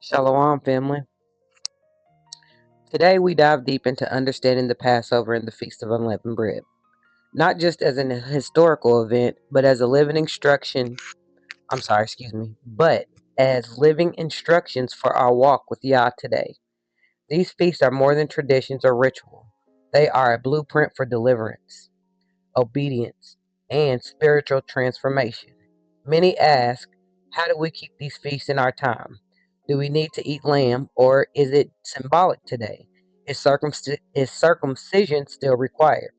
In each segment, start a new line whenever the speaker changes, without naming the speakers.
Shalom, family. Today we dive deep into understanding the Passover and the Feast of Unleavened Bread, not just as an historical event, but as a living instruction. But as living instructions for our walk with Yah today. These feasts are more than traditions or ritual. They are a blueprint for deliverance, obedience, and spiritual transformation. Many ask, how do we keep these feasts in our time? Do we need to eat lamb, or is it symbolic today? Is circumcision still required?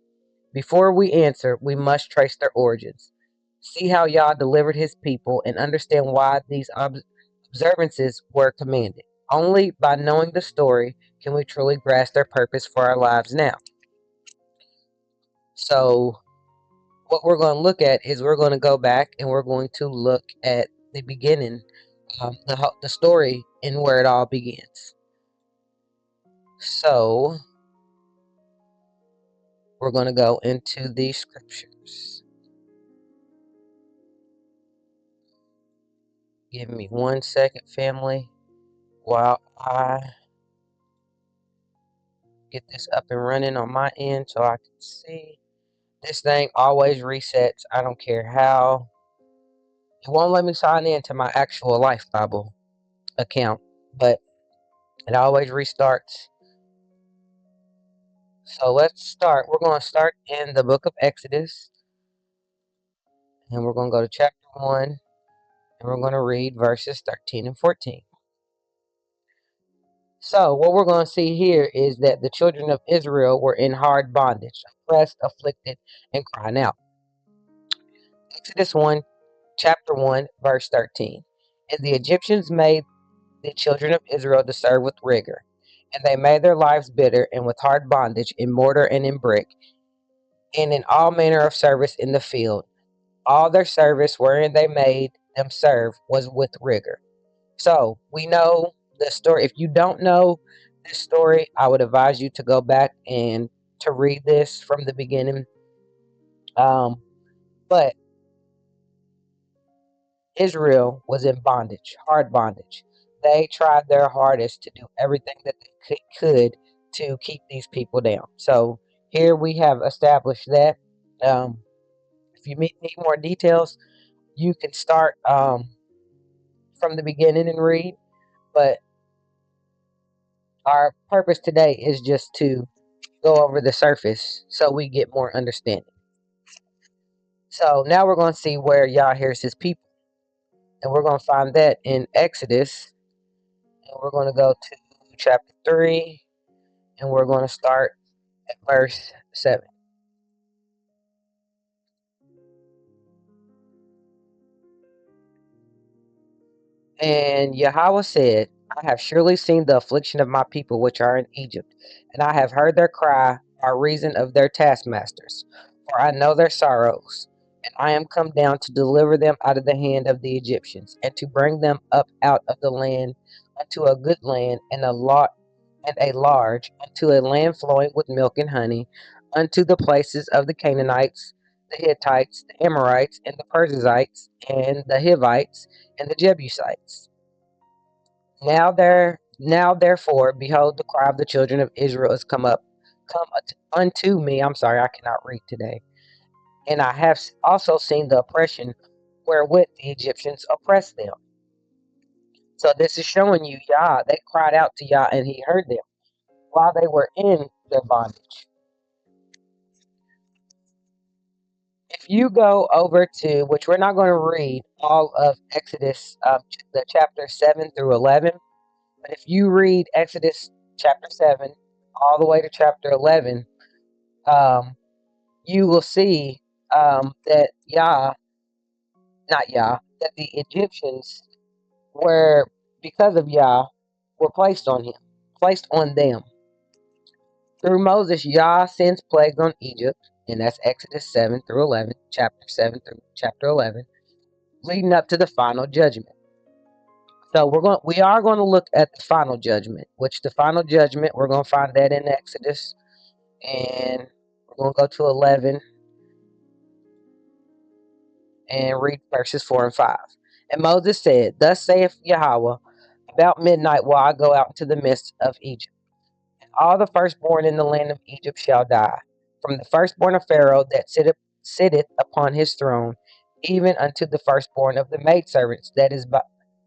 Before we answer, we must trace their origins. See how Yah delivered his people and understand why these observances were commanded. Only by knowing the story can we truly grasp their purpose for our lives now. So, what we're going to look at is we're going to go back and we're going to look at the beginning, the story and where it all begins. So we're going to go into the scriptures. Give me 1 second, family, while I get this up and running on my end so I can see. This thing always resets. I don't care how. It won't let me sign in to my actual Life Bible account, but it always restarts. So let's start. We're going to start in the book of Exodus, and we're going to go to chapter 1, and we're going to read verses 13 and 14. So what we're going to see here is that the children of Israel were in hard bondage, oppressed, afflicted, and crying out. Exodus 1, chapter 1, verse 13. And the Egyptians made the children of Israel to serve with rigor, and they made their lives bitter and with hard bondage in mortar and in brick, and in all manner of service in the field. All their service wherein they made them serve was with rigor. So we know the story. If you don't know this story, I would advise you to go back and to read this from the beginning. But Israel was in bondage, hard bondage. They tried their hardest to do everything that they could to keep these people down. So here we have established that. If you need more details, you can start from the beginning and read. But our purpose today is just to go over the surface so we get more understanding. So now we're going to see where Yah hears his people. And we're going to find that in Exodus. And we're going to go to chapter 3. And we're going to start at verse 7. And Yahweh said, I have surely seen the affliction of my people which are in Egypt, and I have heard their cry by reason of their taskmasters, for I know their sorrows. And I am come down to deliver them out of the hand of the Egyptians, and to bring them up out of the land unto a good land, and a large, unto a land flowing with milk and honey, unto the places of the Canaanites, the Hittites, the Amorites, and the Perizzites, and the Hivites, and the Jebusites. Now therefore, behold, the cry of the children of Israel is come unto me. I'm sorry, I cannot read today. And I have also seen the oppression wherewith the Egyptians oppressed them. So this is showing you Yah. They cried out to Yah, and he heard them while they were in their bondage. If you go over to, which we're not going to read all of Exodus, the chapter 7 through 11, but if you read Exodus chapter 7 all the way to chapter 11, you will see that that the Egyptians were, because of Yah, were placed on them. Through Moses, Yah sends plagues on Egypt, and that's Exodus 7 through 11, chapter 7 through chapter 11, leading up to the final judgment. So we are going to look at the final judgment, which the final judgment, we're going to find that in Exodus, and we're going to go to 11 and read verses 4 and 5. And Moses said, Thus saith Yahweh, About midnight will I go out into the midst of Egypt. All the firstborn in the land of Egypt shall die, from the firstborn of Pharaoh that sitteth upon his throne, even unto the firstborn of the maidservants that is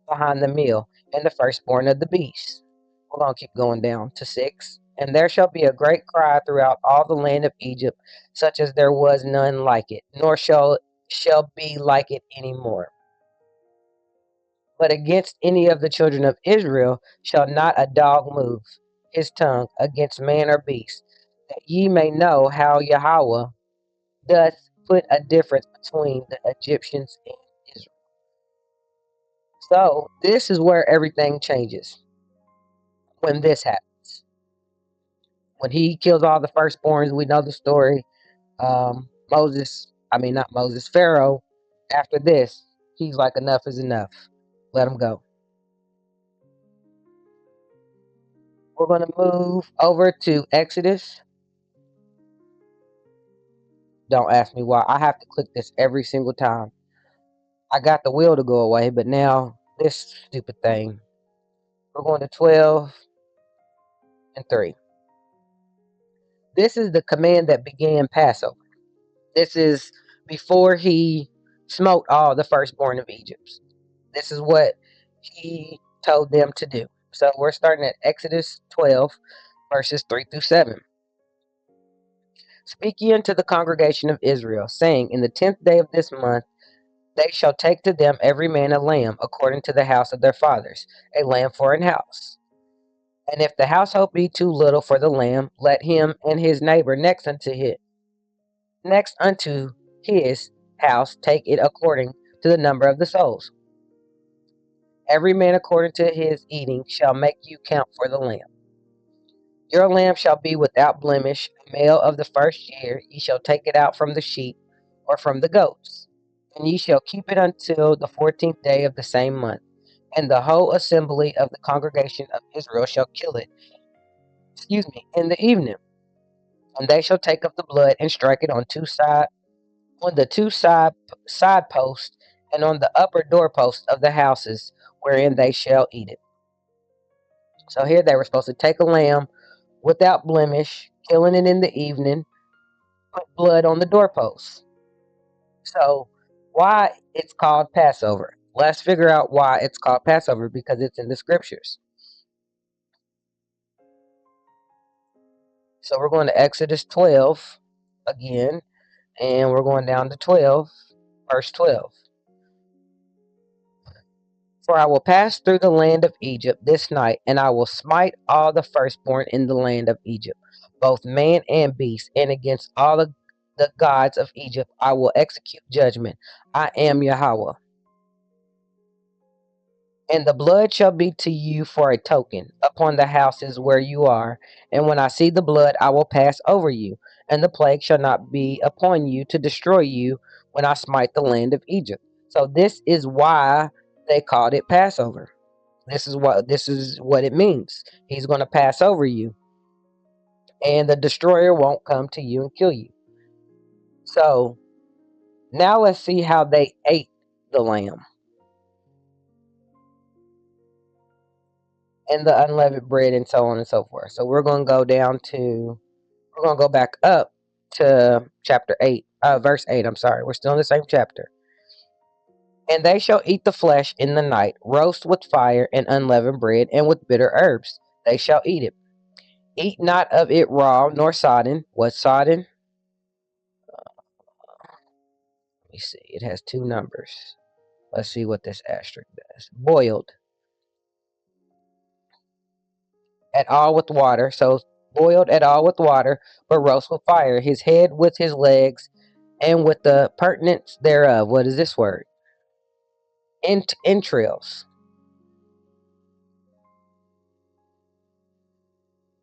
behind the mill, and the firstborn of the beasts. We're going to keep going down to 6. And there shall be a great cry throughout all the land of Egypt, such as there was none like it, nor shall be like it any more. But against any of the children of Israel shall not a dog move his tongue against man or beast, that ye may know how Yahweh doth put a difference between the Egyptians and Israel. So this is where everything changes when this happens. When he kills all the firstborns, we know the story. Not Moses, Pharaoh, after this, he's like, enough is enough. Let him go. We're going to move over to Exodus. Don't ask me why. I have to click this every single time. I got the wheel to go away, but now this stupid thing. We're going to 12 and 3. This is the command that began Passover. This is before he smote all the firstborn of Egypt. This is what he told them to do. So we're starting at Exodus 12, verses 3 through 7. Speak ye unto the congregation of Israel, saying, in the 10th day of this month, they shall take to them every man a lamb, according to the house of their fathers, a lamb for an house. And if the household be too little for the lamb, let him and his neighbor next unto his house take it according to the number of the souls. Every man according to his eating shall make you count for the lamb. Your lamb shall be without blemish, a male of the first year. Ye shall take it out from the sheep or from the goats, and ye shall keep it until the 14th day of the same month. And the whole assembly of the congregation of Israel shall kill it, in the evening. And they shall take of the blood and strike it on the two side posts, and on the upper doorposts of the houses wherein they shall eat it. So here they were supposed to take a lamb without blemish, killing it in the evening, put blood on the doorposts. So why it's called Passover? Let's figure out why it's called Passover, because it's in the scriptures. So we're going to Exodus 12 again, and we're going down to 12, verse 12. For I will pass through the land of Egypt this night, and I will smite all the firstborn in the land of Egypt, both man and beast, and against all the gods of Egypt I will execute judgment. I am Yahweh. And the blood shall be to you for a token upon the houses where you are. And when I see the blood, I will pass over you, and the plague shall not be upon you to destroy you when I smite the land of Egypt. So this is why they called it Passover. This is what it means. He's going to pass over you, and the destroyer won't come to you and kill you. So now let's see how they ate the lamb and the unleavened bread, and so on and so forth. So we're going to go back up to chapter 8, verse 8. I'm sorry. We're still in the same chapter. And they shall eat the flesh in the night, roast with fire and unleavened bread, and with bitter herbs. They shall eat it. Eat not of it raw, nor sodden. What's sodden? Let me see. It has 2 numbers. Let's see what this asterisk does. Boiled. At all with water. So boiled at all with water, but roast with fire. His head with his legs, and with the pertinence thereof. What is this word? Entrails.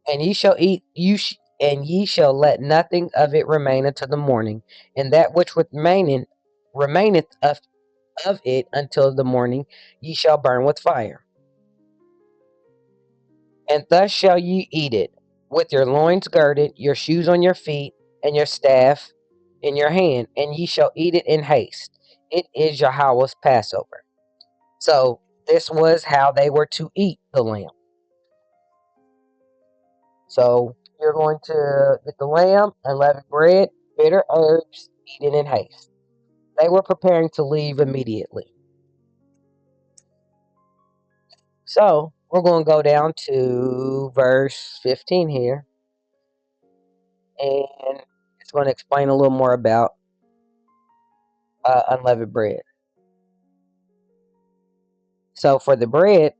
And ye shall eat and ye shall let nothing of it remain until the morning, and that which remaineth of it until the morning ye shall burn with fire. And thus shall ye eat it, with your loins girded, your shoes on your feet, and your staff in your hand, and ye shall eat it in haste. It is Yahweh's Passover. So This was how they were to eat the lamb. So you're going to get the lamb, unleavened bread, bitter herbs, eaten in haste. They were preparing to leave immediately. So we're going to go down to verse 15 here, and it's going to explain a little more about unleavened bread. So for the bread,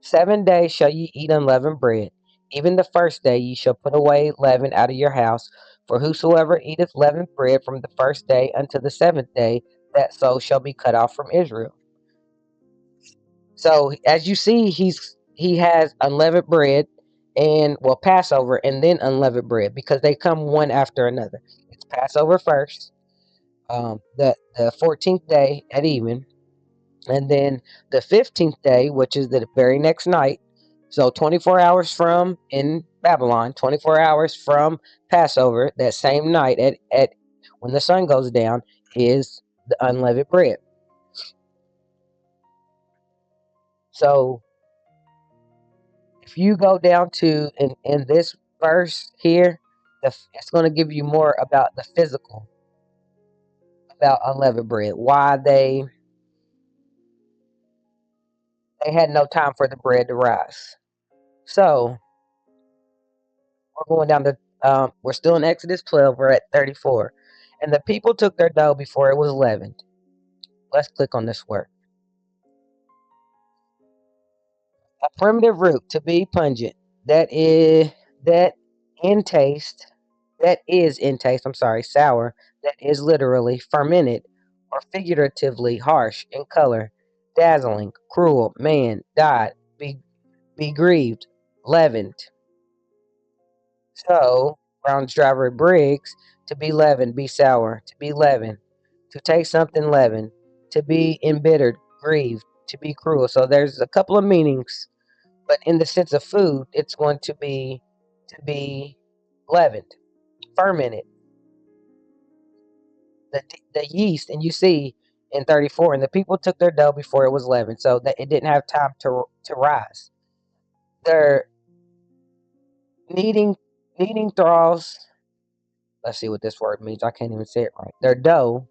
7 days shall ye eat unleavened bread. Even the first day ye shall put away leaven out of your house. For whosoever eateth leavened bread from the first day unto the seventh day, that soul shall be cut off from Israel. So as you see, he has unleavened bread and Passover and then unleavened bread because they come one after another. It's Passover first, the 14th day at even, and then the 15th day, which is the very next night. So 24 hours from in Babylon, 24 hours from Passover, that same night at when the sun goes down is the unleavened bread. So if you go down to in this verse here, it's going to give you more about the physical about unleavened bread. Why they had no time for the bread to rise. So we're going down to we're still in Exodus 12. We're at 34, and the people took their dough before it was leavened. Let's click on this word. A primitive root to be pungent. That in taste. That is in taste. I'm sorry, sour. That is literally fermented, or figuratively harsh in color, dazzling, cruel, man, died, be grieved, leavened. So Brown's driver Briggs, to be leavened, be sour, to be leavened, to take something leavened, to be embittered, grieved, to be cruel. So there's a couple of meanings, but in the sense of food, it's going to be leavened, fermented. The the yeast, and you see in 34, and the people took their dough before it was leavened, so that it didn't have time to rise. Their kneading kneading troughs. Let's see what this word means. I can't even say it right. Their dough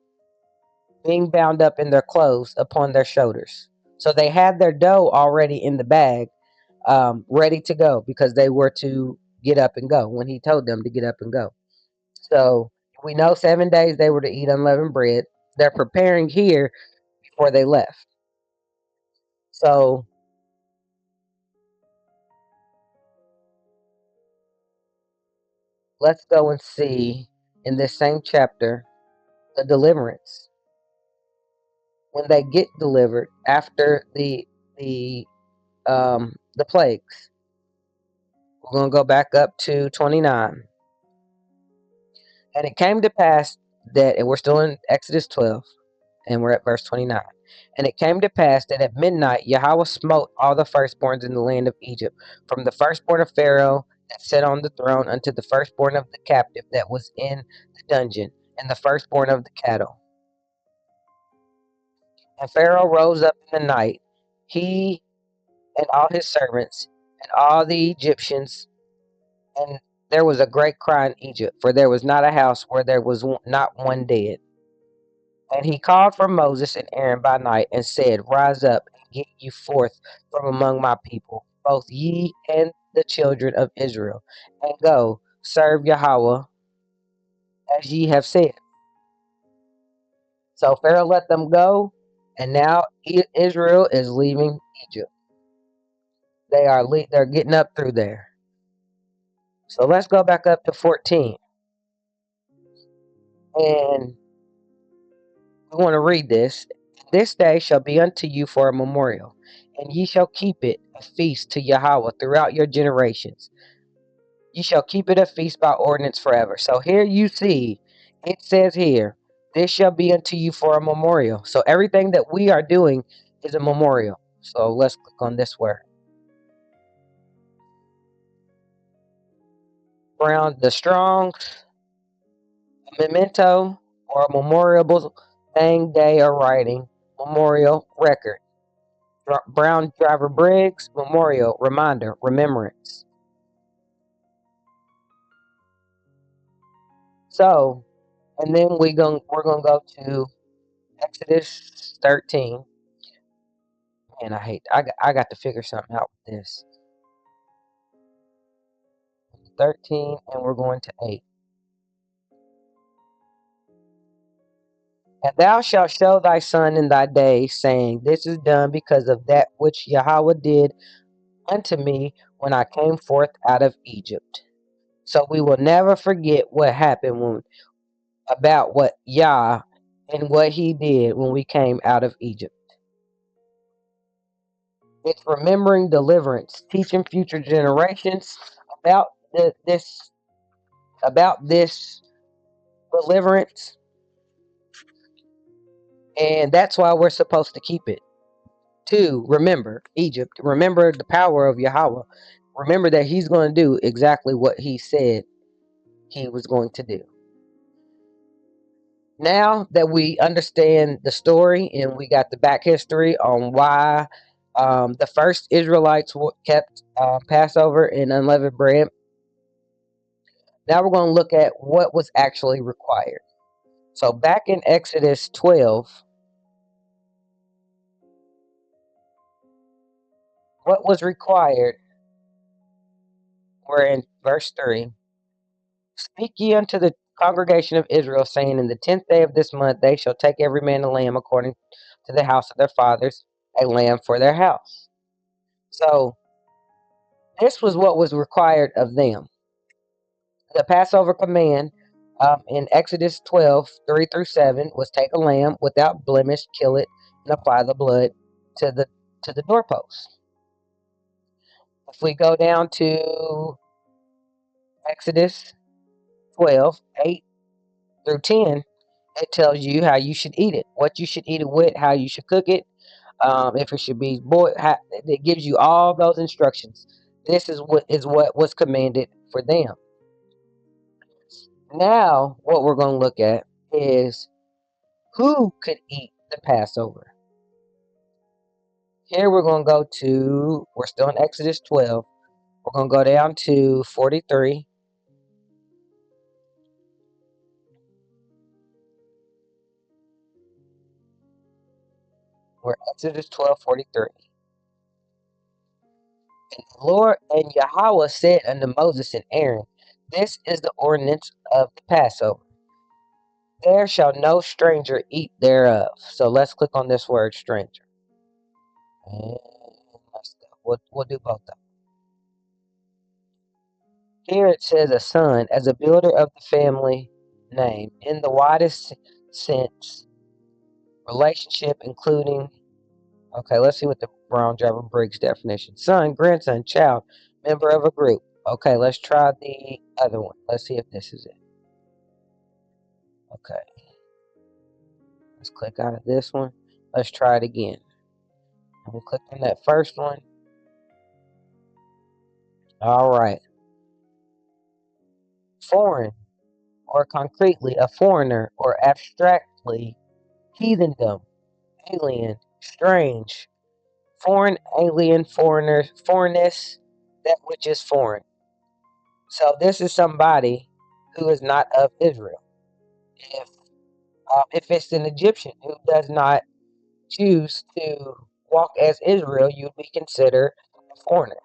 being bound up in their clothes upon their shoulders. So they had their dough already in the bag, ready to go because they were to get up and go when he told them to get up and go. So we know 7 days they were to eat unleavened bread. They're preparing here before they left. So let's go and see in this same chapter the deliverance. When they get delivered after the plagues. We're going to go back up to 29. And it came to pass that, and we're still in Exodus 12, and we're at verse 29. And it came to pass that at midnight Yahweh smote all the firstborns in the land of Egypt, from the firstborn of Pharaoh that sat on the throne unto the firstborn of the captive that was in the dungeon, and the firstborn of the cattle. And Pharaoh rose up in the night, he and all his servants, and all the Egyptians, and there was a great cry in Egypt, for there was not a house where there was not one dead. And he called for Moses and Aaron by night, and said, Rise up and get you forth from among my people, both ye and the children of Israel, and go serve Yahweh as ye have said. So Pharaoh let them go, and now Israel is leaving Egypt. They're getting up through there. So let's go back up to 14, and we want to read this. This day shall be unto you for a memorial, and ye shall keep it a feast to Yahweh throughout your generations. Ye shall keep it a feast by ordinance forever. So here you see, it says here, this shall be unto you for a memorial. So everything that we are doing is a memorial. So let's click on this word. Brown, the Strong's memento, or a memorable thing, day, or writing, memorial record. Brown Driver Briggs Memorial Reminder Remembrance. So, and then we're gonna go to Exodus 13. Man, I got to figure something out with this. 13, and we're going to 8. And thou shalt show thy son in thy day, saying, this is done because of that which Yahweh did unto me when I came forth out of Egypt. So we will never forget what happened about what Yah and what he did when we came out of Egypt. It's remembering deliverance, teaching future generations about this deliverance, and that's why we're supposed to keep it. 2, remember Egypt. Remember the power of Yahweh. Remember that he's going to do exactly what he said he was going to do. Now that we understand the story and we got the back history on why the first Israelites kept Passover and unleavened bread, now we're going to look at what was actually required. So back in Exodus 12, what was required, we're in verse 3. Speak ye unto the congregation of Israel, saying, in the 10th day of this month they shall take every man a lamb according to the house of their fathers, a lamb for their house. So this was what was required of them. The Passover command in Exodus 12, 3 through 7 was take a lamb without blemish, kill it, and apply the blood to the doorpost. If we go down to Exodus 12, 8 through 10, it tells you how you should eat it, what you should eat it with, how you should cook it, if it should be boiled. It gives you all those instructions. This is what was commanded for them. Now, what we're going to look at is who could eat the Passover. Here we're still in Exodus 12. We're going to go down to 43. We're Exodus 12:43. And the Lord and Yahweh said unto Moses and Aaron, this is the ordinance of the Passover. There shall no stranger eat thereof. So let's click on this word stranger. And let's go. We'll do both of them. Here it says a son as a builder of the family name in the widest sense, relationship including, okay, let's see what the Brown Driver Briggs definition. Son, grandson, child, member of a group. Okay, let's try the other one. Let's see if this is it. Okay. Let's click out of this one. Let's try it again. We'll click on that first one. All right. Foreign, or concretely a foreigner, or abstractly heathendom, alien, strange, foreign, alien, foreigner, foreignness, that which is foreign. So this is somebody who is not of Israel. If it's an Egyptian who does not choose to walk as Israel, you'd be considered a foreigner.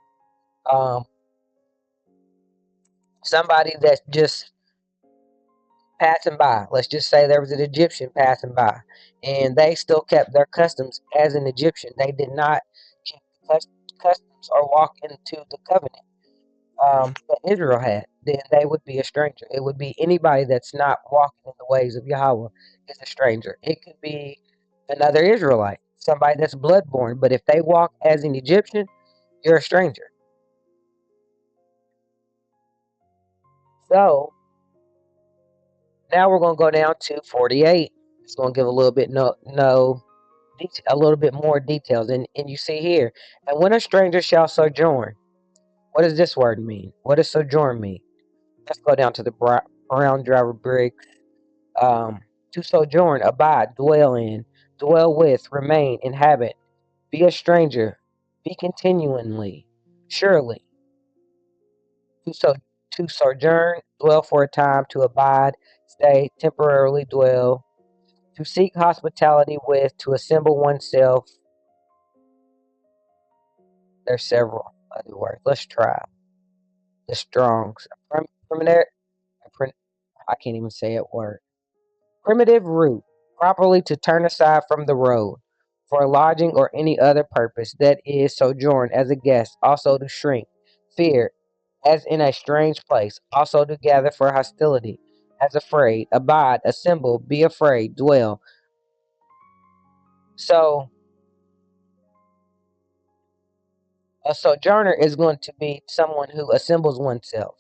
Somebody that's just passing by. Let's just say there was an Egyptian passing by, and they still kept their customs as an Egyptian. They did not keep the customs or walk into the covenant that Israel had. Then they would be a stranger. It would be anybody that's not walking in the ways of Yahweh is a stranger. It could be another Israelite, somebody that's bloodborne, but if they walk as an Egyptian, you're a stranger. So now we're going to go down to 48. It's going to give a little bit a little bit more details. And you see here, and when a stranger shall sojourn, what does this word mean? What does sojourn mean? Let's go down to the Brown Driver Briggs. To sojourn, abide, dwell in, dwell with, remain, inhabit, Be a stranger. Be continually. Surely. To, so, to sojourn, dwell for a time, to abide, stay, temporarily dwell. To seek hospitality with, to assemble oneself. There's several other words. Let's try the Strongs. Primitive, I can't even say it word. Primitive root, properly to turn aside from the road, for lodging or any other purpose, that is, sojourn as a guest, also to shrink, fear, as in a strange place, also to gather for hostility, as afraid, abide, assemble, be afraid, dwell. So a sojourner is going to be someone who assembles oneself.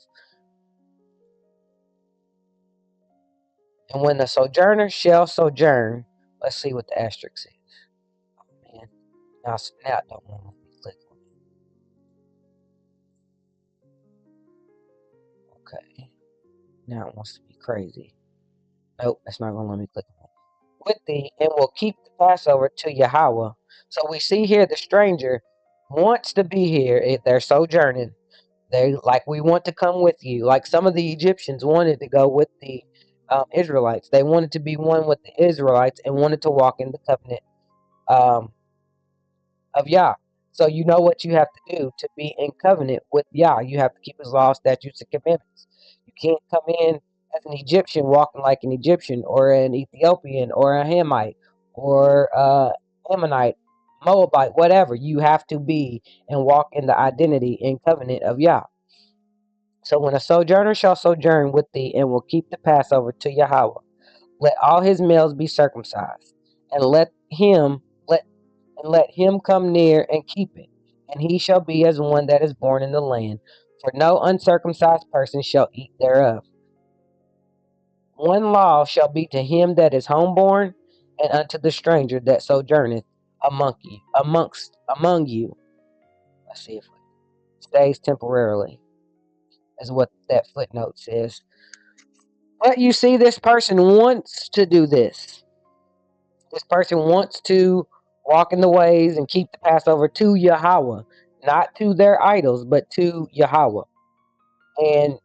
And when the sojourner shall sojourn, let's see what the asterisk says. Oh man, now it don't want me to click on it. Okay, now it wants to be crazy. Nope, that's not gonna let me click on it. With thee, and will keep the Passover to Yahweh. So we see here the stranger wants to be here. If they're sojourning, they like, we want to come with you. Like some of the Egyptians wanted to go with the Israelites. They wanted to be one with the Israelites and wanted to walk in the covenant um, of Yah. So you know what you have to do to be in covenant with Yah. You have to keep his laws, statutes, and commandments. You can't come in as an Egyptian walking like an Egyptian, or an Ethiopian, or a Hamite, or Ammonite, Moabite, whatever. You have to be and walk in the identity and covenant of Yah. So when a sojourner shall sojourn with thee, and will keep the Passover to Yahweh, let all his males be circumcised, and let him come near and keep it, and he shall be as one that is born in the land. For no uncircumcised person shall eat thereof. One law shall be to him that is homeborn, and unto the stranger that sojourneth among you. Let's see if it stays temporarily, is what that footnote says. But you see, this person wants to do this. This person wants to walk in the ways and keep the Passover to Yahweh, not to their idols, but to Yahweh. And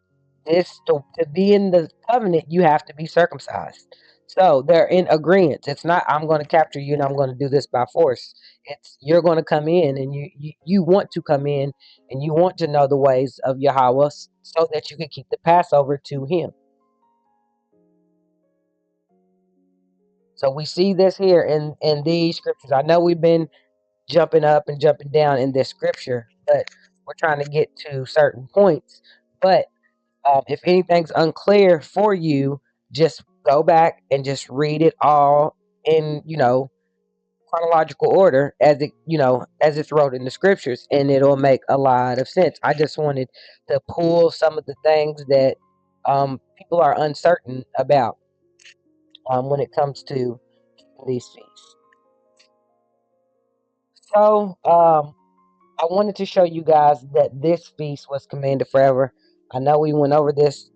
this to be in the covenant, you have to be circumcised. So they're in agreement. It's not, I'm going to capture you and I'm going to do this by force. It's, you're going to come in, and you want to come in, and you want to know the ways of Yahweh, so that you can keep the Passover to him. So we see this here in these scriptures. I know we've been jumping up and jumping down in this scripture, but we're trying to get to certain points. But if anything's unclear for you, just go back and just read it all in, chronological order, as it, as it's wrote in the scriptures, and it'll make a lot of sense. I just wanted to pull some of the things that people are uncertain about when it comes to these feasts. So I wanted to show you guys that this feast was commanded forever. I know we went over this,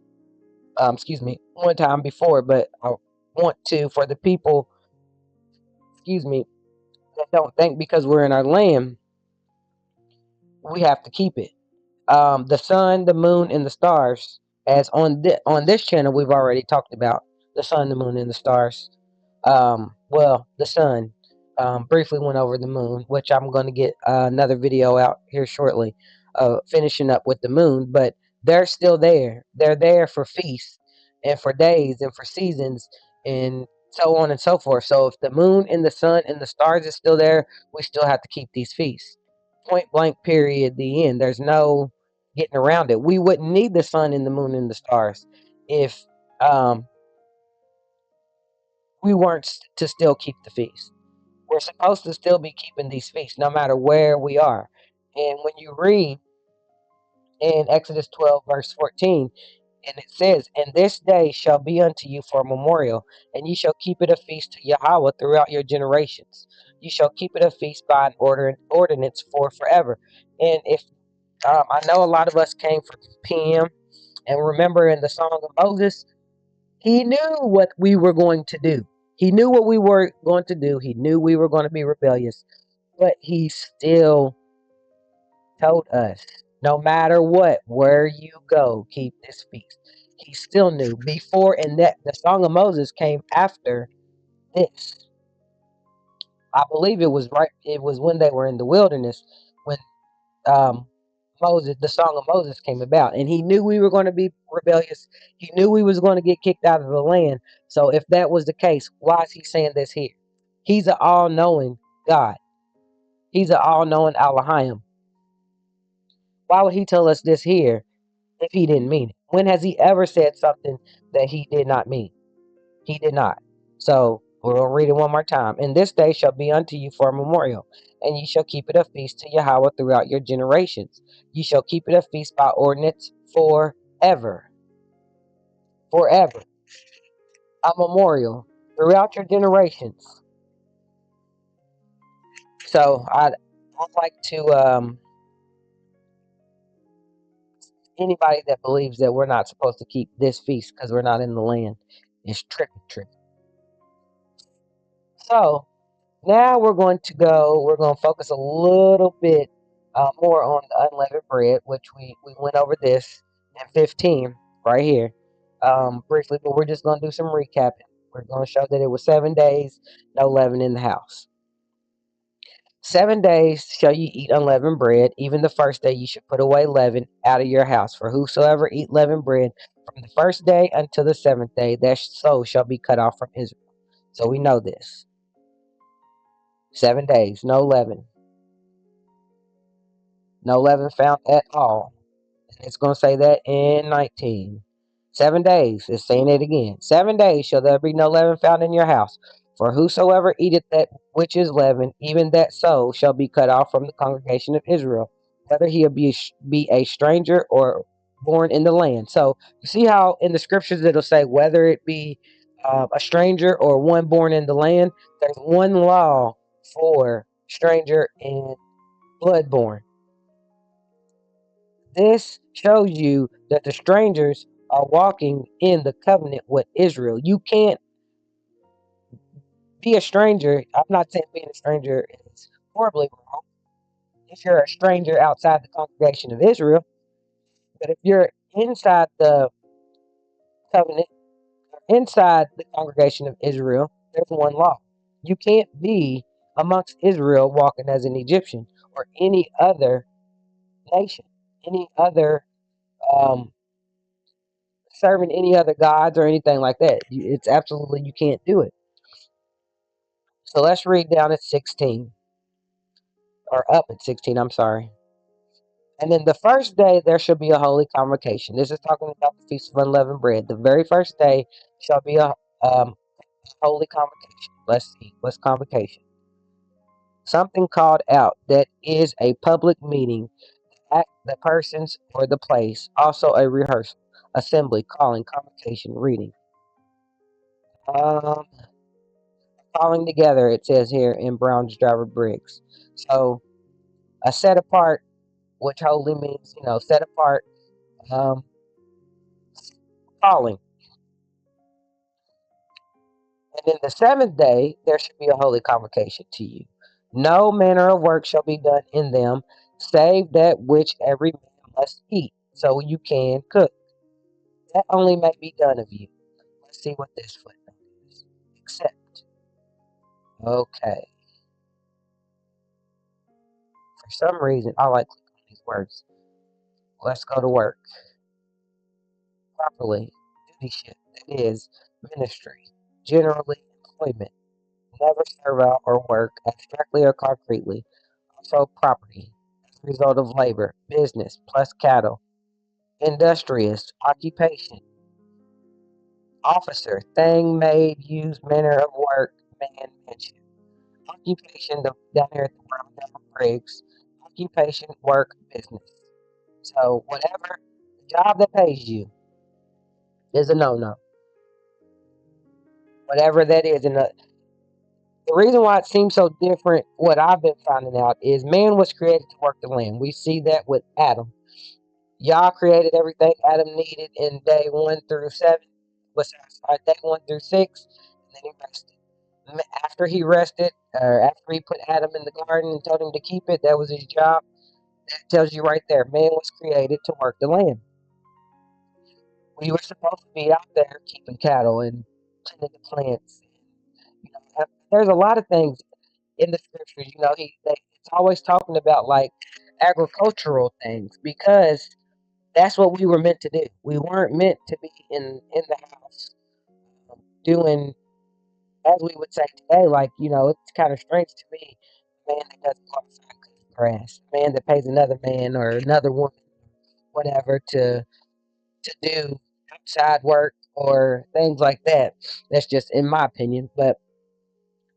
one time before, but I want to, for the people, that don't think because we're in our land, we have to keep it. The sun, the moon, and the stars, as on this channel, we've already talked about the sun, the moon, and the stars. Well, the sun. Briefly went over the moon, which I'm going to get another video out here shortly, finishing up with the moon. But they're still there. They're there for feasts and for days and for seasons and so on and so forth. So if the moon and the sun and the stars is still there, we still have to keep these feasts. Point blank, period, the end. There's no getting around it. We wouldn't need the sun and the moon and the stars if we weren't to still keep the feast. We're supposed to still be keeping these feasts no matter where we are. And when you read in Exodus 12, verse 14, and it says, "And this day shall be unto you for a memorial, and ye shall keep it a feast to Yahweh throughout your generations. You shall keep it a feast by an ordinance for forever." And if I know a lot of us came from PM, and remember in the Song of Moses, he knew what we were going to do. He knew what we were going to do. He knew we were going to be rebellious. But he still told us, no matter what, where you go, keep this feast. He still knew before, and that the Song of Moses came after this. I believe it was right. It was when they were in the wilderness when um, the Song of Moses came about, and he knew we were going to be rebellious. He knew we was going to get kicked out of the land. So if that was the case, why is he saying this here? He's an all-knowing God. He's an all-knowing Elohim. Why would he tell us this here if he didn't mean it? When has he ever said something that he did not mean? He did not. So we're going to read it one more time. And this day shall be unto you for a memorial, and ye shall keep it a feast to Yahweh throughout your generations. Ye shall keep it a feast by ordinance forever. Forever. A memorial throughout your generations. So I'd like to anybody that believes that we're not supposed to keep this feast because we're not in the land is tripping. So now we're going to focus a little bit more on the unleavened bread, which we went over this in 15 right here briefly, but we're just going to do some recapping. We're going to show that it was 7 days, no leaven in the house. 7 days shall ye eat unleavened bread. Even the first day ye should put away leaven out of your house. For whosoever eat leavened bread from the first day until the 7th day, that soul shall be cut off from Israel. So we know this. 7 days, no leaven. No leaven found at all. And it's going to say that in 19. 7 days. It's saying it again. 7 days shall there be no leaven found in your house. For whosoever eateth that which is leavened, even that soul shall be cut off from the congregation of Israel, whether he be a stranger or born in the land. So you see how in the scriptures it'll say whether it be a stranger or one born in the land. There's one law for stranger and bloodborn. This shows you that the strangers are walking in the covenant with Israel. You can't be a stranger. I'm not saying being a stranger is horribly wrong if you're a stranger outside the congregation of Israel. But if you're inside the covenant, inside the congregation of Israel, there's one law. You can't be amongst Israel walking as an Egyptian or any other nation, any other um, serving any other gods or anything like that. It's absolutely, you can't do it. So let's read down at 16, or up at 16, I'm sorry. And then the first day there shall be a holy convocation. This is talking about the Feast of Unleavened Bread. The very first day shall be a holy convocation. Let's see, what's convocation? Something called out that is a public meeting at the persons or the place. Also a rehearsal, assembly, calling, convocation, reading. Um, Calling together, it says here in Brown's Driver Briggs. So a set apart, which holy means, set apart, um, calling. And then the 7th day, there should be a holy convocation to you. No manner of work shall be done in them, save that which every man must eat, so you can cook. That only may be done of you. Let's see what this footnote is. Except, okay. For some reason, I like clicking on these words. Let's go to work. Properly, dutyship, that is, ministry, generally employment, never serve out or work abstractly or concretely, also property, as a result of labor, business, plus cattle, industrious, occupation, officer, thing made, use, manner of work, man, mention, occupation, down here at the bottom of Briggs, occupation, work, business. So whatever job that pays you is a no-no. Whatever that is, and the reason why it seems so different, what I've been finding out, is man was created to work the land. We see that with Adam. Yah created everything Adam needed in day 1 through 7. Day 1 through 6, and then he rested. After he rested, or after he put Adam in the garden and told him to keep it, that was his job. That tells you right there, man was created to work the land. We were supposed to be out there keeping cattle and tending the plants. You know, there's a lot of things in the scriptures. It's always talking about like agricultural things because that's what we were meant to do. We weren't meant to be in the house doing, as we would say today. Like it's kind of strange to me. A man that doesn't go outside cutting grass, a man that pays another man or another woman, whatever, to do outside work or things like that. That's just in my opinion. But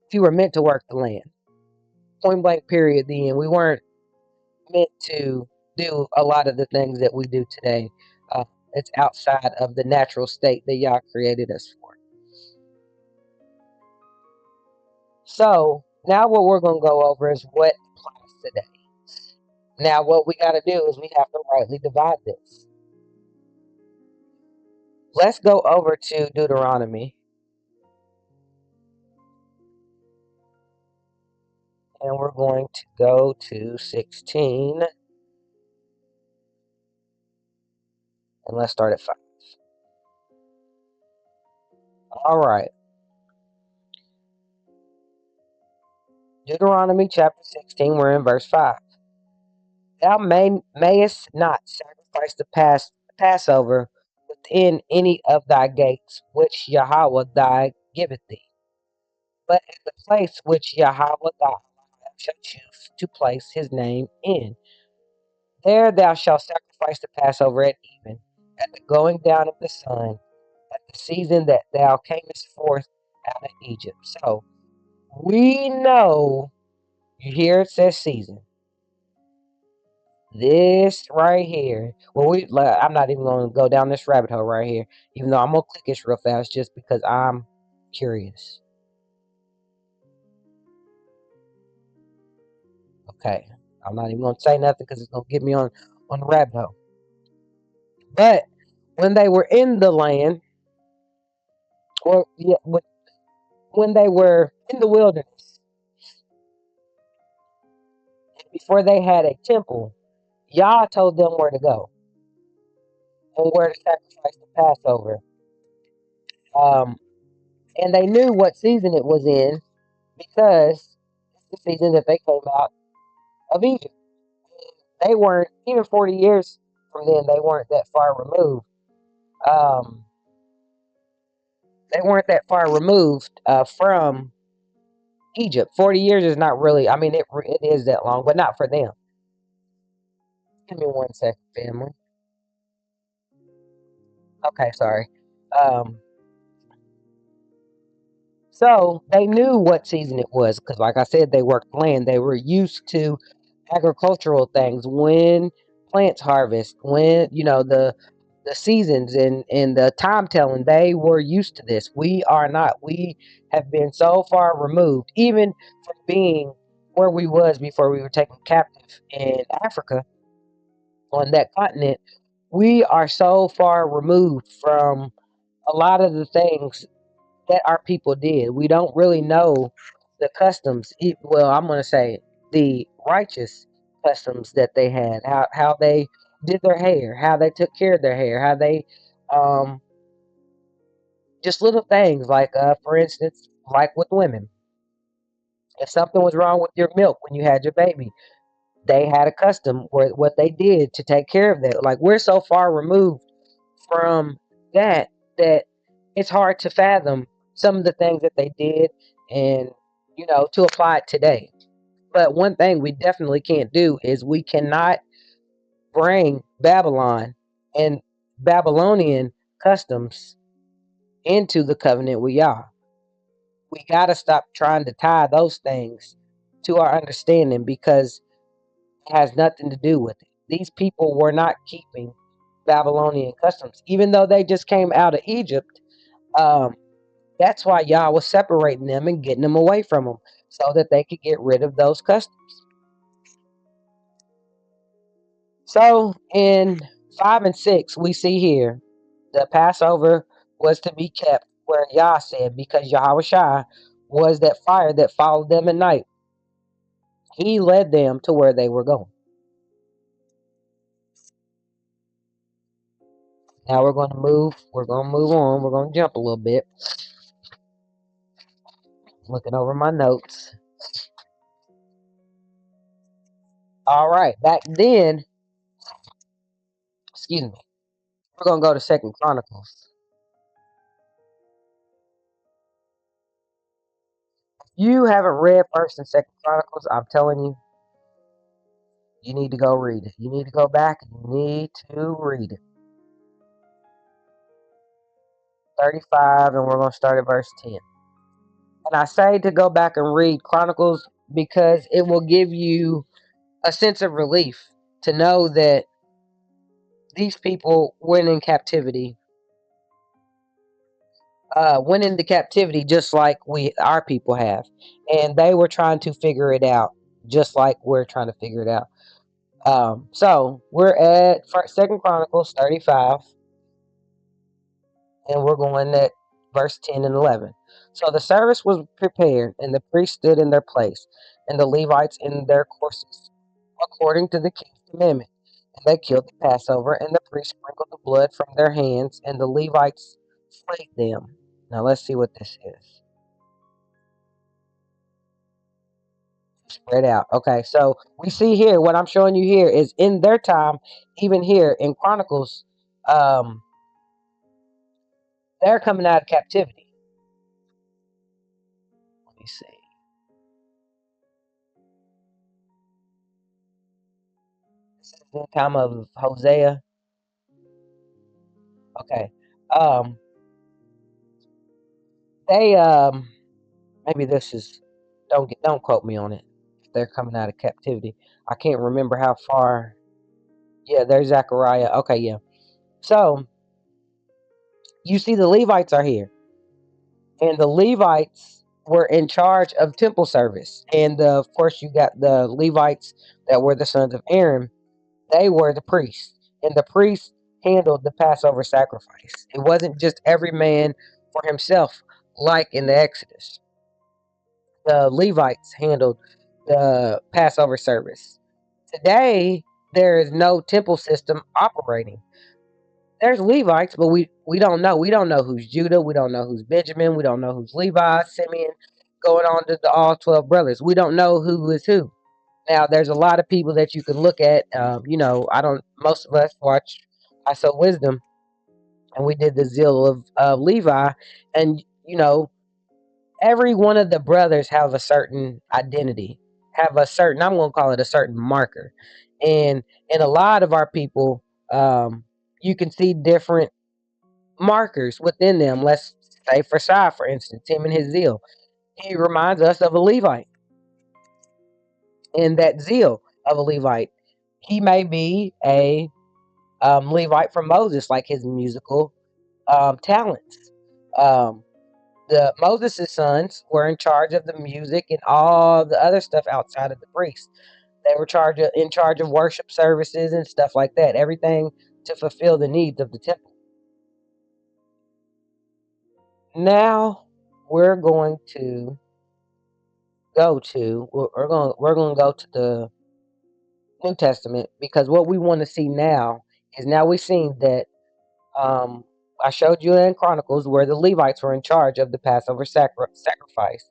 if you were meant to work the land, point blank period, the end. We weren't meant to do a lot of the things that we do today. It's outside of the natural state that Yah created us for. So now what we're going to go over is what applies today. Now what we got to do is we have to rightly divide this. Let's go over to Deuteronomy. And we're going to go to 16. And let's start at 5. All right. Deuteronomy chapter 16, we're in verse 5. Thou mayest not sacrifice the Passover within any of thy gates, which Yahweh thy giveth thee, but at the place which Yahweh thy God shall choose to place his name in. There thou shalt sacrifice the Passover at even, at the going down of the sun, at the season that thou camest forth out of Egypt. So we know, here it says season. This right here. I'm not even going to go down this rabbit hole right here, even though I'm going to click this real fast just because I'm curious. Okay. I'm not even going to say nothing because it's going to get me on the rabbit hole. But when they were in the land, when they were in the wilderness, before they had a temple, Yah told them where to go and where to sacrifice the Passover. And they knew what season it was in because it's the season that they came out of Egypt. They weren't, even 40 years from then, they weren't that far removed. Um, they weren't that far removed from Egypt. 40 years is not really, I mean, it is that long, but not for them. Give me 1 second, family. Okay, sorry. Um, so they knew what season it was because, like I said, they worked land. They were used to agricultural things, when plants harvest, when the seasons and the time telling. They were used to this. We are not. We have been so far removed, even from being where we was before we were taken captive in Africa, on that continent. We are so far removed from a lot of the things that our people did. We don't really know the customs. Well, I'm going to say the righteous customs that they had, how they did their hair, how they took care of their hair, how they, um, just little things like, for instance, like with women. If something was wrong with your milk when you had your baby, they had a custom where what they did to take care of that. Like, we're so far removed from that it's hard to fathom some of the things that they did and to apply it today. But one thing we definitely can't do is we cannot bring Babylon and Babylonian customs into the covenant with Yah. We got to stop trying to tie those things to our understanding because it has nothing to do with it. These people were not keeping Babylonian customs, even though they just came out of Egypt. Um, that's why Yah was separating them and getting them away from them so that they could get rid of those customs. So in 5 and 6, we see here the Passover was to be kept where Yah said, because Yahweh Shai was that fire that followed them at night. He led them to where they were going. Now we're going to move. We're going to move on. We're going to jump a little bit. Looking over my notes. All right. Back then, excuse me. We're going to go to Second Chronicles. You haven't read First and Second Chronicles, I'm telling you, you need to go read it. You need to go back and you need to read it. 35, and we're going to start at verse 10. And I say to go back and read Chronicles because it will give you a sense of relief to know that these people went into captivity just like our people have, and they were trying to figure it out just like we're trying to figure it out. So we're at Second Chronicles 35, and we're going at verse 10 and 11. So the service was prepared, and the priests stood in their place, and the Levites in their courses, according to the king's commandment. And they killed the Passover, and the priests sprinkled the blood from their hands, and the Levites slayed them. Now let's see what this is. Spread out. Okay, so we see here, what I'm showing you here is in their time, even here in Chronicles, they're coming out of captivity. Let me see. This is the time of Hosea. Okay. They maybe this is don't quote me on it. They're coming out of captivity. I can't remember how far. Yeah, there's Zechariah. Okay, yeah. So you see the Levites are here. And the Levites were in charge of temple service. And of course, you got the Levites that were the sons of Aaron. They were the priests. And the priests handled the Passover sacrifice. It wasn't just every man for himself, like in the Exodus. The Levites handled the Passover service. Today, there is no temple system operating. There's Levites, but we don't know. We don't know who's Judah. We don't know who's Benjamin. We don't know who's Levi, Simeon, going on to all 12 brothers. We don't know who is who. Now, there's a lot of people that you can look at. Most of us watch I Sow Wisdom, and we did the zeal of Levi. And, every one of the brothers have a certain identity, I'm going to call it a certain marker. And in a lot of our people, you can see different markers within them. Let's say for Shai, for instance, him and his zeal. He reminds us of a Levite. And that zeal of a Levite, he may be a Levite from Moses, like his musical talents. Um, the Moses' sons were in charge of the music and all the other stuff outside of the priests. They were in charge of worship services and stuff like that. Everything to fulfill the needs of the temple. Now we're going to go to the New Testament, because what we want to see now is, now we've seen that I showed you in Chronicles where the Levites were in charge of the Passover sacrifice.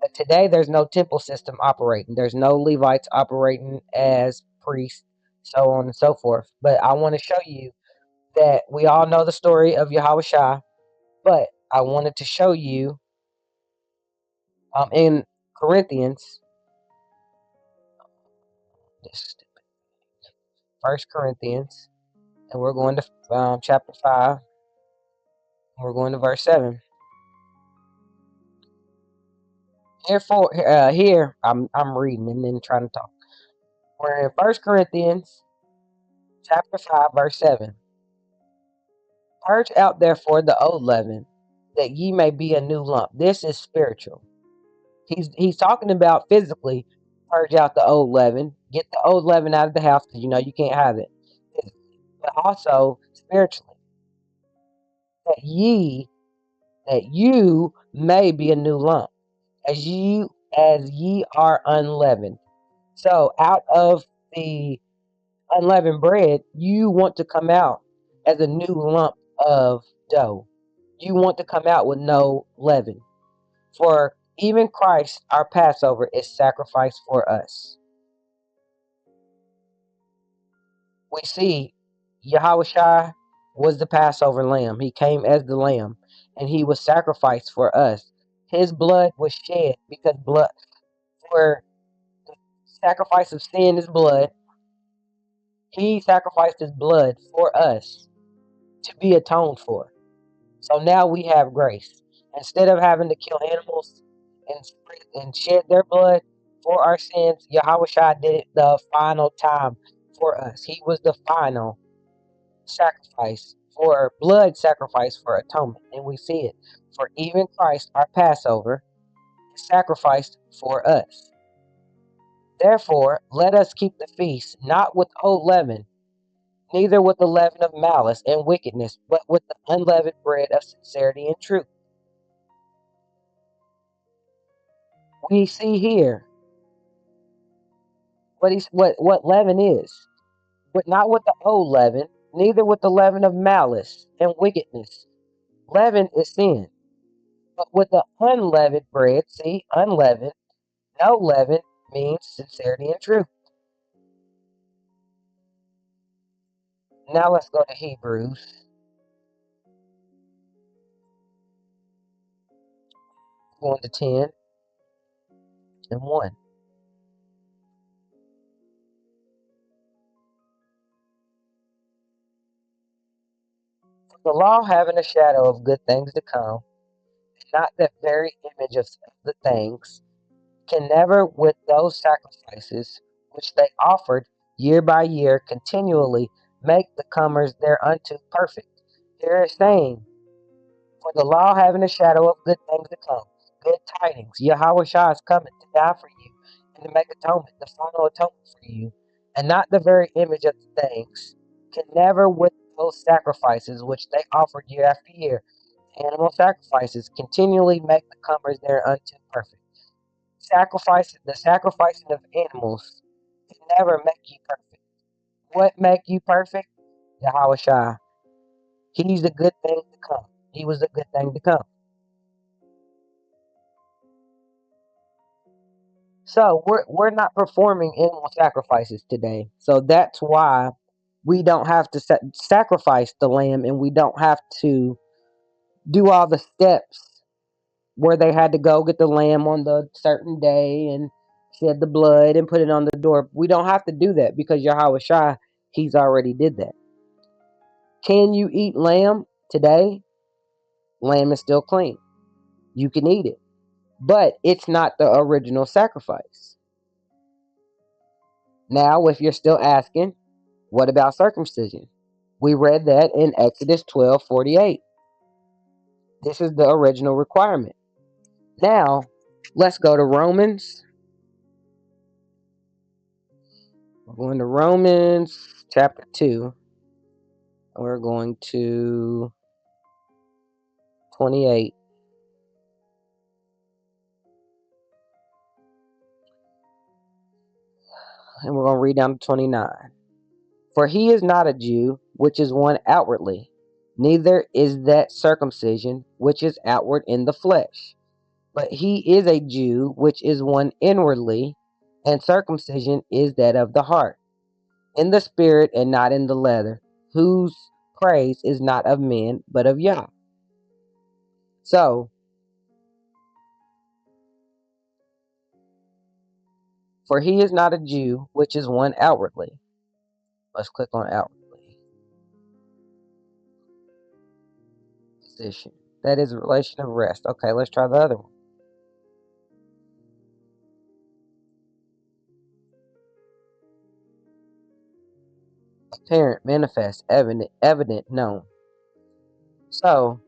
But today there's no temple system operating. There's no Levites operating as priests, so on and so forth. But I want to show you that we all know the story of Yahushua, but I wanted to show you in Corinthians, First Corinthians, and we're going to chapter 5, and we're going to verse 7. Here I'm reading and then trying to talk. We're in First Corinthians chapter 5, verse 7. Purge out therefore the old leaven, that ye may be a new lump. This is spiritual. He's talking about physically, purge out the old leaven, get the old leaven out of the house, because you can't have it. But also spiritually, that you may be a new lump. as ye are unleavened. So out of the unleavened bread, you want to come out as a new lump of dough. You want to come out with no leaven. For even Christ, our Passover, is sacrificed for us. We see Yahushua was the Passover lamb. He came as the lamb, and he was sacrificed for us. His blood was shed because blood for the sacrifice of sin is blood. He sacrificed his blood for us to be atoned for. So now we have grace. Instead of having to kill animals and shed their blood for our sins, Yahushua did it the final time for us. He was the final sacrifice for blood sacrifice for atonement. And we see it. For even Christ, our Passover, is sacrificed for us. Therefore, let us keep the feast not with old leaven, neither with the leaven of malice and wickedness, but with the unleavened bread of sincerity and truth. We see here what leaven is. But not with the old leaven, neither with the leaven of malice and wickedness. Leaven is sin. But with the unleavened bread, see, unleavened, no leaven means sincerity and truth. Now let's go to Hebrews. Going to 10 and 1. For the law having a shadow of good things to come, not the very image of the things, can never, with those sacrifices which they offered year by year continually, make the comers thereunto perfect. Here is saying, for the law having a shadow of good things to come, good tidings, Yahweh Shah is coming to die for you and to make atonement, the final atonement for you, and not the very image of the things, can never, with those sacrifices which they offered year after year, animal sacrifices, continually make the comers thereunto perfect. The sacrificing of animals can never make you perfect. What make you perfect? Yahweh Shai. He's the good thing to come. He was the good thing to come. So we're not performing animal sacrifices today. So that's why we don't have to sacrifice the lamb, and we don't have to do all the steps where they had to go get the lamb on the certain day and shed the blood and put it on the door. We don't have to do that because Yahweh Shai, he's already did that. Can you eat lamb today? Lamb is still clean. You can eat it. But it's not the original sacrifice. Now, if you're still asking, what about circumcision? We read that in Exodus 12:48. This is the original requirement. Now, let's go to Romans. We're going to Romans chapter 2. We're going to 28. And we're going to read down to 29. For he is not a Jew, which is one outwardly, neither is that circumcision, which is outward in the flesh. But he is a Jew, which is one inwardly, and circumcision is that of the heart, in the spirit and not in the leather, whose praise is not of men, but of Yah. So, for he is not a Jew, which is one outwardly. Let's click on outwardly. Position. That is a relation of rest. Okay, let's try the other one. Apparent, manifest, evident, known. So,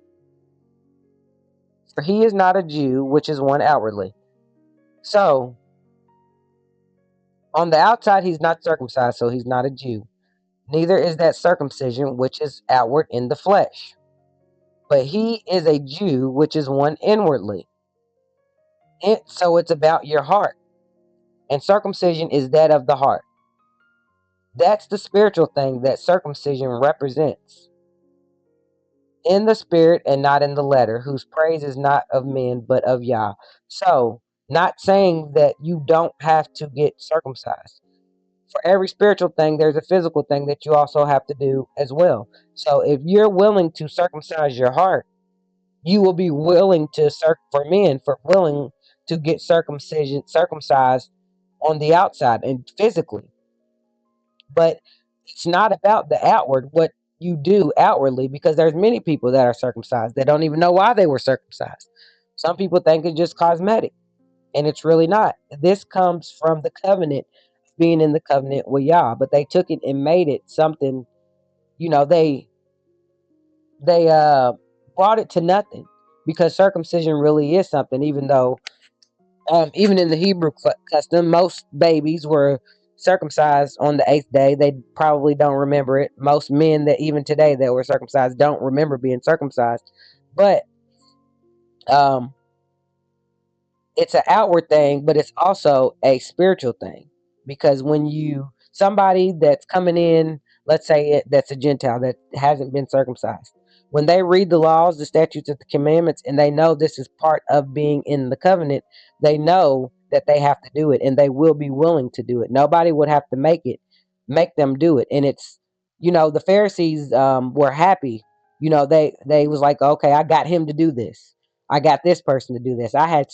for he is not a Jew, which is one outwardly. So, on the outside, he's not circumcised, so he's not a Jew. Neither is that circumcision, which is outward in the flesh. But he is a Jew, which is one inwardly. So it's about your heart. And circumcision is that of the heart. That's the spiritual thing that circumcision represents. In the spirit and not in the letter, whose praise is not of men but of Yah. So, not saying that you don't have to get circumcised. For every spiritual thing, there's a physical thing that you also have to do as well. So, if you're willing to circumcise your heart, you will be willing to for men for willing to get circumcised on the outside and physically. But it's not about the outward, what you do outwardly, because there's many people that are circumcised that don't even know why they were circumcised. Some people think it's just cosmetic, and it's really not. This comes from the covenant, being in the covenant with Yah, but they took it and made it something. You know, they brought it to nothing, because circumcision really is something. Even though, even in the Hebrew custom, most babies were circumcised on the eighth day. They probably don't remember it. Most men that even today that were circumcised don't remember being circumcised. But um, it's an outward thing, but it's also a spiritual thing. Because when somebody that's coming in, let's say that's a Gentile that hasn't been circumcised, when they read the laws, the statutes, and the commandments, and they know this is part of being in the covenant, they know that they have to do it, and they will be willing to do it. Nobody would have to make them do it. And it's, the Pharisees were happy. They was like, okay, I got him to do this. I got this person to do this. I had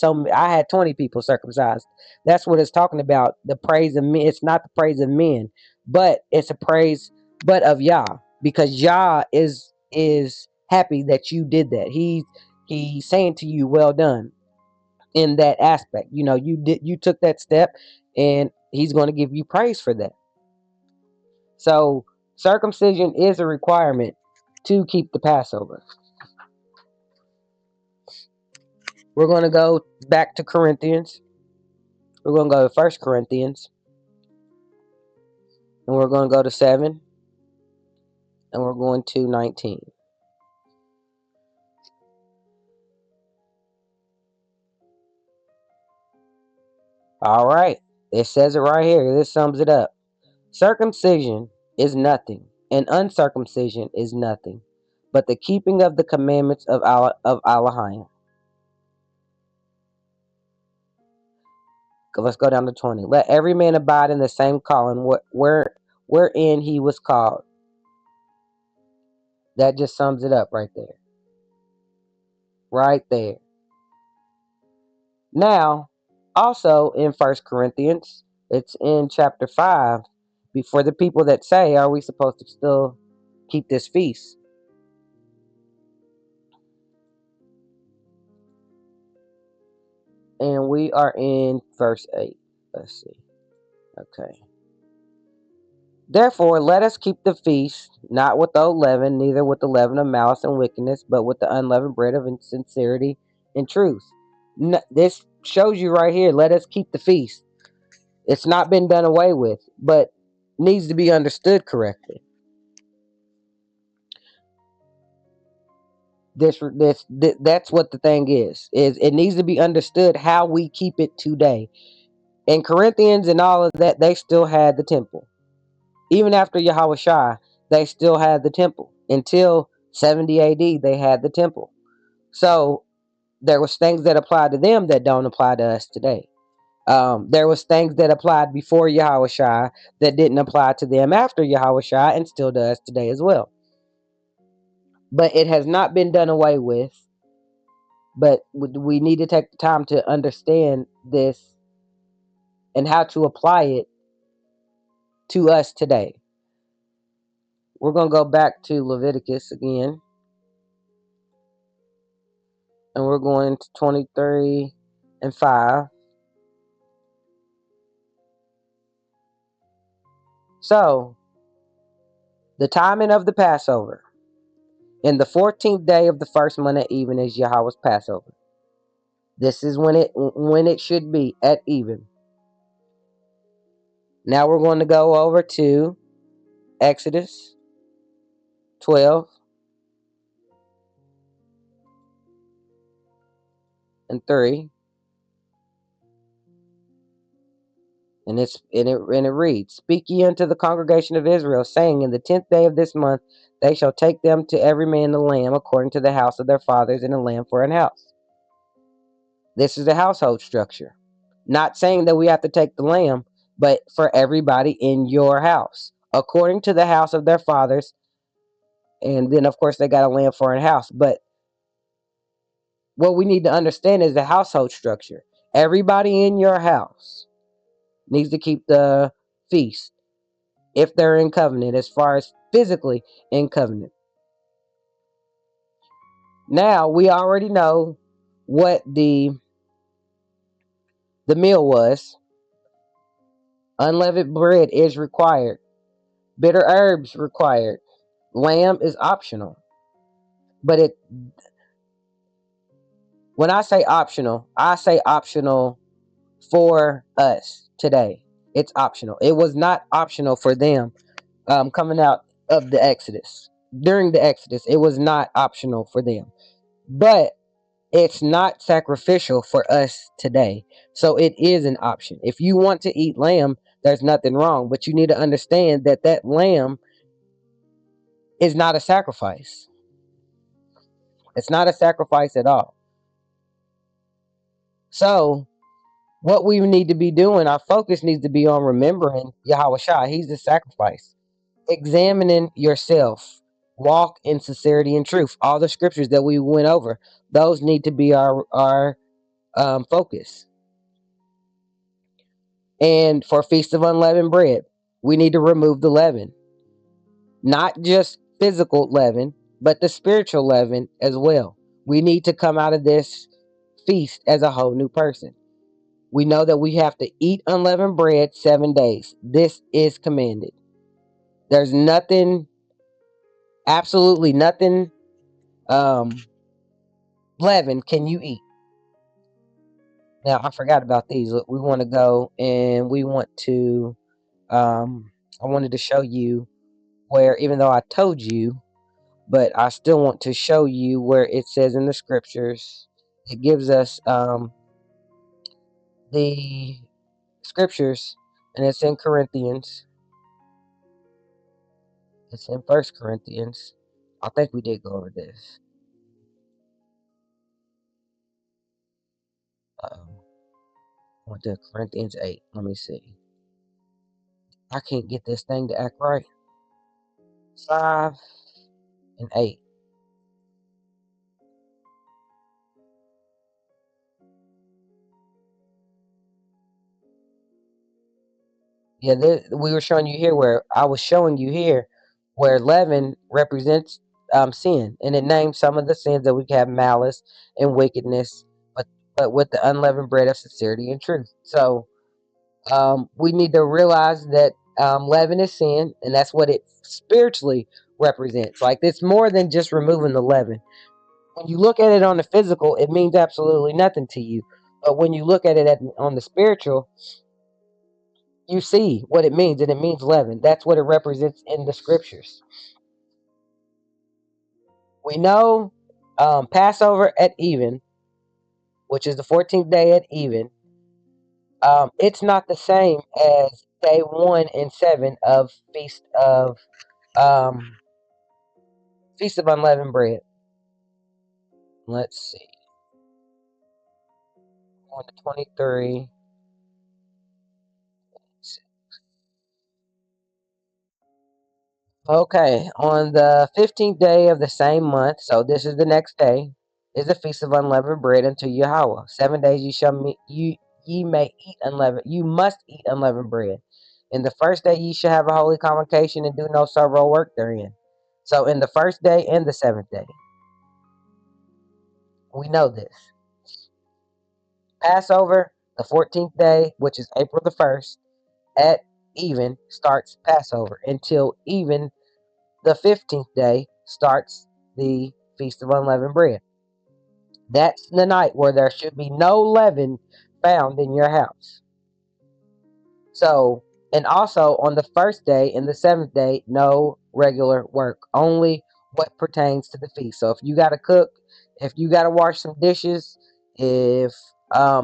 20 people circumcised. That's what it's talking about. The praise of men. It's not the praise of men, but it's a praise but of Yah, because Yah is happy that you did that. He's saying to you, well done, in that aspect. You took that step, and he's going to give you praise for that. So circumcision is a requirement to keep the Passover. We're going to go back to Corinthians. We're going to go to 1 Corinthians, and we're going to go to 7, and we're going to 19. All right. It says it right here. This sums it up. Circumcision is nothing, and uncircumcision is nothing, but the keeping of the commandments of Elohim. Let's go down to 20. Let every man abide in the same calling wherein he was called. That just sums it up right there. Right there. Now, also in 1 Corinthians, it's in chapter 5, before the people that say, are we supposed to still keep this feast? And we are in verse 8. Let's see. Okay. Therefore, let us keep the feast, not with old leaven, neither with the leaven of malice and wickedness, but with the unleavened bread of sincerity and truth. This shows you right here, let us keep the feast. It's not been done away with, but needs to be understood correctly. That's what the thing is it needs to be understood how we keep it today. In Corinthians and all of that, they still had the temple. Even after Yahweh Shai, they still had the temple. Until 70 AD, they had the temple. So there was things that applied to them that don't apply to us today. There was things that applied before Yahweh Shai that didn't apply to them after Yahweh Shai, and still does today as well. But it has not been done away with. But we need to take the time to understand this and how to apply it to us today. We're going to go back to Leviticus again. And we're going to 23 and 5. So, the timing of the Passover. In the 14th day of the first month at even is Yahweh's Passover. This is when it should be, at even. Now we're going to go over to Exodus 12 and 3. And it reads, "Speak ye unto the congregation of Israel, saying, in the 10th day of this month they shall take them to every man the lamb according to the house of their fathers, and a lamb for an house." This is the household structure. Not saying that we have to take the lamb, but for everybody in your house, according to the house of their fathers. And then, of course, they got a lamb for a house. But what we need to understand is the household structure. Everybody in your house needs to keep the feast if they're in covenant, as far as physically in covenant. Now, we already know what the meal was. Unleavened bread is required. Bitter herbs required. Lamb is optional. But when I say optional for us today. It's optional. It was not optional for them coming out of the Exodus. During the Exodus, it was not optional for them. But it's not sacrificial for us today. So it is an option. If you want to eat lamb, there's nothing wrong. But you need to understand that that lamb is not a sacrifice. It's not a sacrifice at all. So what we need to be doing, our focus needs to be on remembering Yahweh Shai. He's the sacrifice. Examining yourself. Walk in sincerity and truth. All the scriptures that we went over, those need to be our focus. And for Feast of Unleavened Bread, we need to remove the leaven. Not just physical leaven, but the spiritual leaven as well. We need to come out of this feast as a whole new person. We know that we have to eat unleavened bread 7 days. This is commanded. There's nothing, absolutely nothing leaven can you eat. Now, I forgot about these. Look, we want to go and we want to, I wanted to show you where, even though I told you, but I still want to show you where it says in the scriptures. It gives us the scriptures, and it's in Corinthians. It's in First Corinthians. I think we did go over this. Went to Corinthians 8. Let me see. I can't get this thing to act right. 5 and 8. Yeah, we were showing you here where I was showing you here where leaven represents sin, and it names some of the sins that we have: malice and wickedness, but with the unleavened bread of sincerity and truth. So we need to realize that leaven is sin, and that's what it spiritually represents. Like, it's more than just removing the leaven. When you look at it on the physical, it means absolutely nothing to you. But when you look at it on the spiritual, you see what it means, and it means leaven. That's what it represents in the scriptures. We know Passover at even, which is the 14th day at even, it's not the same as day 1 and 7 of um, Feast of Unleavened Bread. Let's see, 1 to 23. Okay, on the 15th day of the same month, so this is the next day, is the feast of unleavened bread unto Yahweh. 7 days ye may eat unleavened. You must eat unleavened bread. In the first day ye shall have a holy convocation and do no several work therein. So in the first day and the seventh day, we know this. Passover, the 14th day, which is April the 1st, at even starts Passover until even the 15th day starts the Feast of Unleavened Bread. That's the night where there should be no leaven found in your house. So, and also on the first day and the seventh day, no regular work, only what pertains to the feast. So if you got to cook, if you got to wash some dishes, if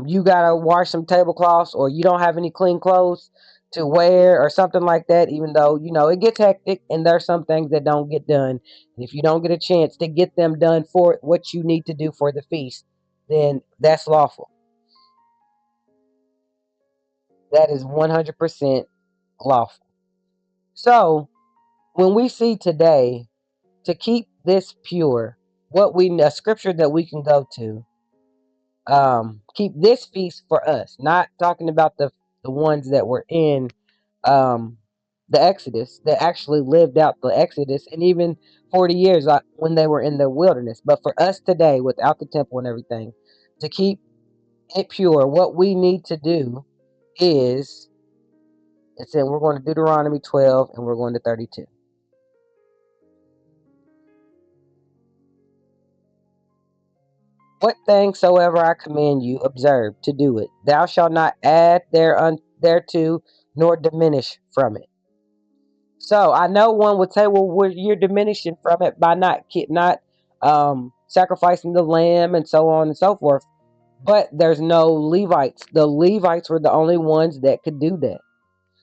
you gotta wash some tablecloths, or you don't have any clean clothes to wear, or something like that. Even though it gets hectic, and there's some things that don't get done. And if you don't get a chance to get them done for what you need to do for the feast, then that's lawful. That is 100% lawful. So when we see today, to keep this pure, a scripture that we can go to, keep this feast for us, not talking about the ones that were in um the Exodus, that actually lived out the Exodus, and even 40 years when they were in the wilderness. But for us today, without the temple and everything, to keep it pure, what we need to do is, it's in, we're going to Deuteronomy 12, and we're going to 32. What things soever I command you, observe to do it. Thou shalt not add thereto, nor diminish from it. So I know one would say, well, you're diminishing from it by not sacrificing the lamb and so on and so forth. But there's no Levites. The Levites were the only ones that could do that.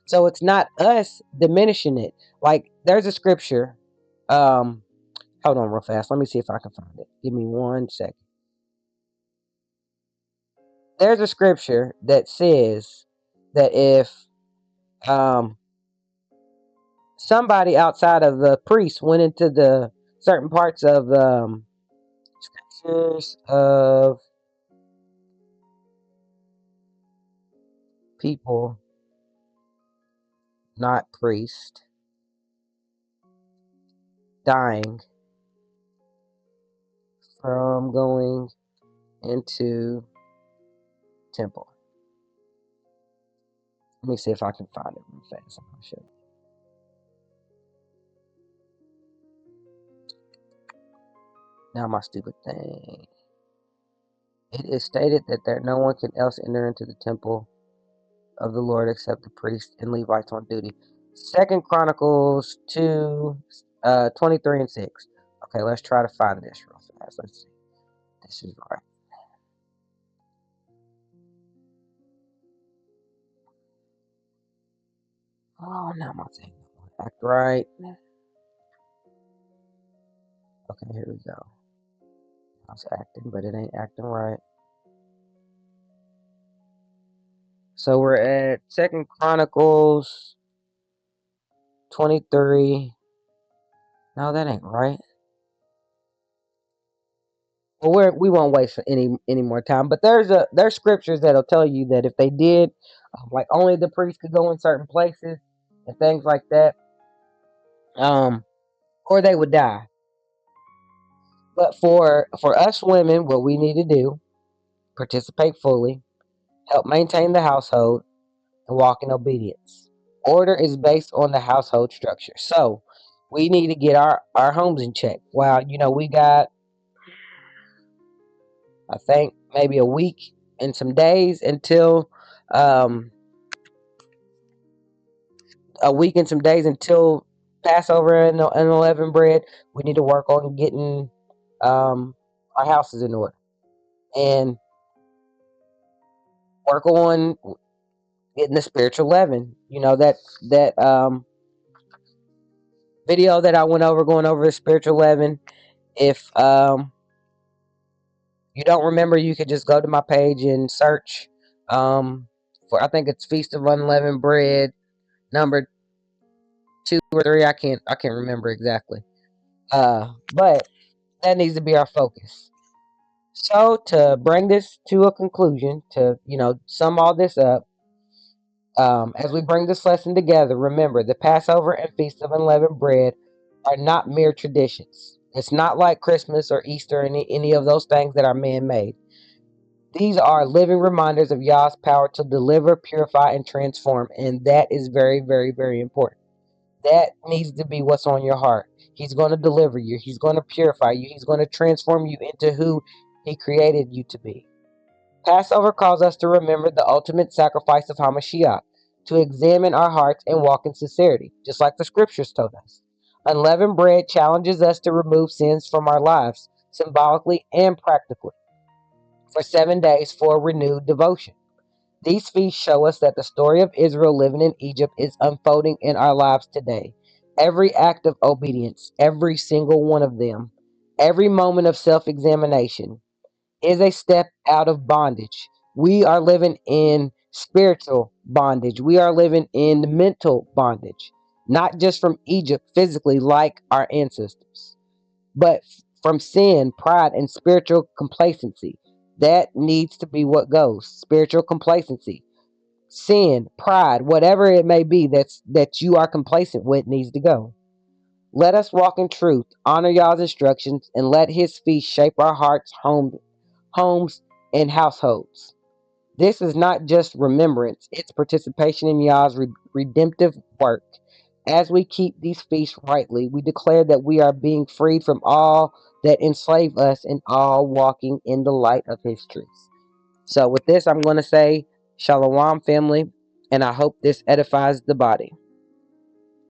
So it's not us diminishing it. Like, there's a scripture. Um, Hold on real fast. Let me see if I can find it. Give me 1 second. There's a scripture that says that if um, somebody outside of the priest went into the certain parts of scriptures of people not priest dying from going into temple. Let me see if I can find it real fast. I'm not sure. Now my stupid thing. It is stated that no one can else enter into the temple of the Lord except the priest and Levites on duty. Second Chronicles 2, 23 and 6. Okay, let's try to find this real fast. Let's see. This is right. Oh, now my thing don't act right. Okay, here we go. I was acting, but it ain't acting right. So we're at Second Chronicles 23. No, that ain't right. Well, we won't waste any more time. But there's scriptures that'll tell you that if they did, like, only the priest could go in certain places and things like that, um, or they would die. But for us women, what we need to do: participate fully, help maintain the household, and walk in obedience. Order is based on the household structure. So we need to get our homes in check. Well, we got, I think, maybe a week and some days until um, Passover and unleavened bread. We need to work on getting our houses in order, and work on getting the spiritual leaven. That video that I went over, going over the spiritual leaven. If you don't remember, you could just go to my page and search for, I think it's Feast of Unleavened Bread number 2 or 3. I can't remember exactly. But that needs to be our focus. So to bring this to a conclusion, to sum all this up, as we bring this lesson together, remember the Passover and Feast of Unleavened Bread are not mere traditions. It's not like Christmas or Easter, any of those things that are man-made. These are living reminders of Yah's power to deliver, purify, and transform, and that is very, very, very important. That needs to be what's on your heart. He's going to deliver you. He's going to purify you. He's going to transform you into who He created you to be. Passover calls us to remember the ultimate sacrifice of Hamashiach, to examine our hearts and walk in sincerity, just like the scriptures told us. Unleavened bread challenges us to remove sins from our lives, symbolically and practically. for 7 days for renewed devotion. These feasts show us that the story of Israel living in Egypt is unfolding in our lives today. Every act of obedience, every single one of them, every moment of self examination is a step out of bondage. We are living in spiritual bondage. We are living in mental bondage, not just from Egypt physically like our ancestors, but from sin, pride, and spiritual complacency. That needs to be what goes. Spiritual complacency, sin, pride, whatever it may be that you are complacent with needs to go. Let us walk in truth, honor y'all's instructions, and let his feast shape our hearts, homes, and households. This is not just remembrance, it's participation in y'all's redemptive work. As we keep these feasts rightly, we declare that we are being freed from all that enslave us and all walking in the light of his truth. So, with this, I'm going to say, Shalom, family, and I hope this edifies the body.